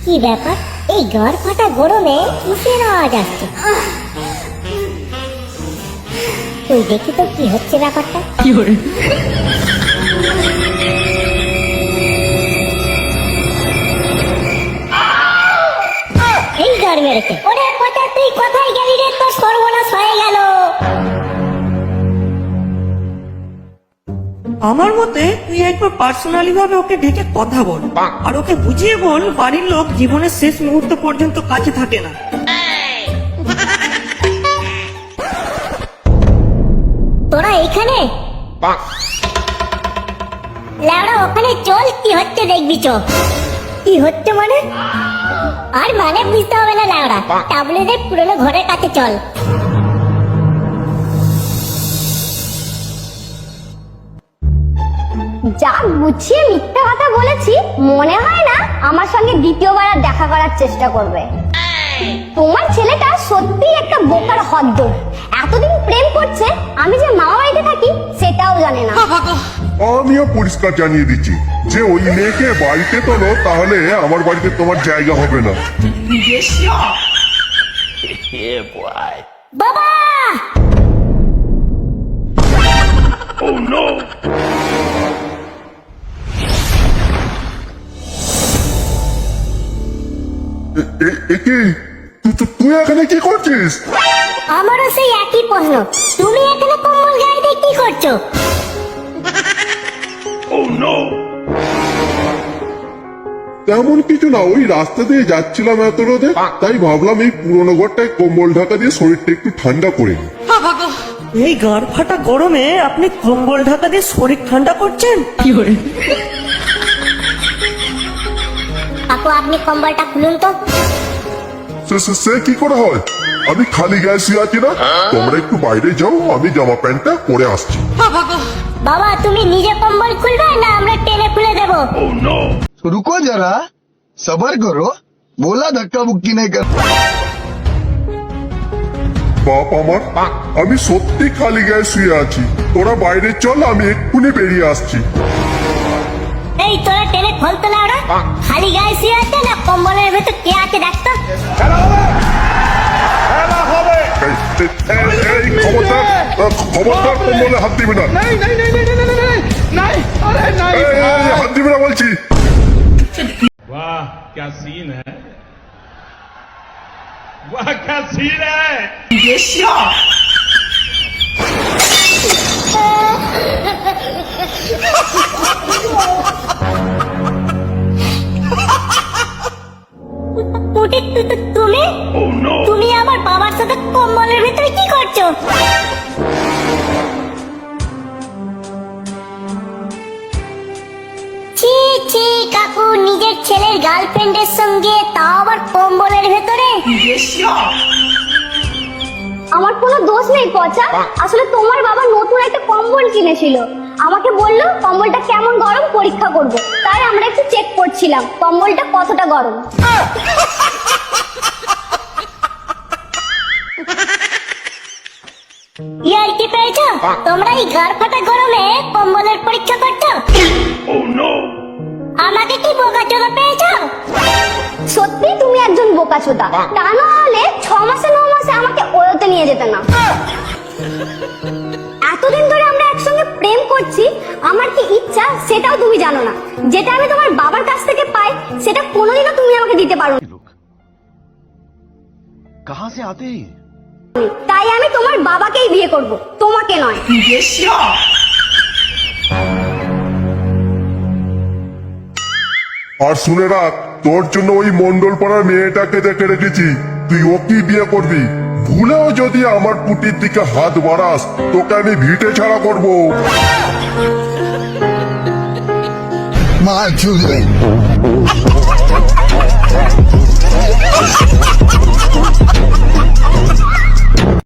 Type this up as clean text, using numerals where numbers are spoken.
কি ব্যাপার, এই ঘর ফাটা গরমে কিসের আওয়াজ আসছে? তুই দেখি তো কি হচ্ছে ব্যাপারটা। এই ঘর মেরেছে। ওরে পচা, তুই কোথায় গেলি রে? তোর সর্বনাশ হয়ে গেল। আমার মতে তুই একবার পার্সোনালি ভাবে ওকে ডেকে কথা বল, আর ওকে বুঝিয়ে বল বাড়ির লোক জীবনের শেষ মুহূর্ত পর্যন্ত কাছে থাকে না। তোরা এখানে লেওড়া, ওখানে চল, কি হচ্ছে দেখবি। চো কি হচ্ছে মানে? আর মানে বুঝতে হবে না লেওড়া, টাবলেদের পুরনো ঘরের কাছে চল। যা গুছিয়ে মিথ্যা কথা বলেছি, মনে হয় না আমার সঙ্গে দ্বিতীয়বার আর দেখা করার চেষ্টা করবে। তোমার ছেলেটা সত্যি একটা বোকার হদ্দর। এতদিন প্রেম করছে, আমি যে মামা বাড়িতে থাকি সেটাও জানে না। আমিও পরিষ্কার জানিয়ে দিচ্ছি যে ওই মেয়েকে বাড়িতে তোলো, তাহলে আমার বাড়িতে তোমার জায়গা হবে না। বাবা! একে তুই এখানে কি করছিস? আমারও সেই একই প্রশ্ন, তুমি এখানে কম্বল গায়ে দিয়ে কি করছো? তেমন কিছু না, ওই রাস্তা দিয়ে যাচ্ছিলাম এত রোদে, তাই ভাবলাম এই পুরোনো ঘরটায় কম্বল ঢাকা দিয়ে শরীরটা একটু ঠান্ডা করে নিই। এই গাড় ফাটা গরমে আপনি কম্বল ঢাকা দিয়ে শরীর ঠান্ডা করছেন? কাকু, আপনি কম্বলটা খুলুন তো। সে কি করে হয়? আমি খালি গায়ে শুয়ে আছি না? তোমরা একটু বাইরে যাও, আমি জামা প্যান্টটা পরে আসছি। বাবা, তুমি নিজে কম্বল খুলবে না আমরা টেনে খুলে দেবো? रुको जरा, सबर करो, बोला धक्का मुक्की नहीं कर। বাপ আমার, আমি সত্যি খালি গায়ে শুয়ে আছি। তোরা বাইরে চল, আমি এক্ষুনি বেরিয়ে আসছি। এই তোরা টেনে খোলতো না ওরা, খালি গায়ে শুয়ে আছে না কম্বলের ভেতর কে আছে দেখতো। এই খবরদার কম্বলে হাত দিবি না। এই, হাত দিবি না বলছি। वाह क्या सीन है, वाह क्या सीन है। তুমি আমার বাবার সাথে কম্বলের ভিতরে কি করছো? ছি ছি কাকু, নিজের ছেলের গার্লফ্রেন্ডের সঙ্গে, তাও আবার কম্বলের ভেতরে। আমার কোনো দোষ নেই পচা, আসলে তোমার বাবা নতুন একটা কম্বল কিনেছিল। আমাকে বললো কম্বলটা কেমন গরম পরীক্ষা করব, তাই আমরা একটু চেক করছিলাম কম্বলটা কতটা গরম। ইয়ার কি পেয়েছো তোমরা? এই গাড় ফাটা গরমে কম্বলের পরীক্ষা করছো? আমাকে কি বোকাচোদা পেয়েছো? সত্যি তুমি একজন বোকাচোদা, তা না হলে 6 মাসে 9 মাসে আমাকে ওয়োতে নিয়ে যেতে না। এতদিন ধরে আমরা একসঙ্গে প্রেম করছি, আমার কি ইচ্ছা সেটাও তুমি জানো না। যেটা আমি তোমার বাবার কাছ থেকে পাই সেটা কোনোদিনও তুমি আমাকে দিতে পারো না। कहाँ से आते हैं? তাই আমি তোমার বাবাকেই বিয়ে করব, তোমাকে নয়। আর শুনে রাখ, তোর জন্য ওই মন্ডল পাড়ার মেয়েটাকে দেখে রেখেছি, তুই ওকেই বিয়ে করবি। ভুলেও যদি আমার পুটির দিকে হাত বাড়াস, তোকে আমি ভিটে ছাড়া করবো। मार चूल्हे।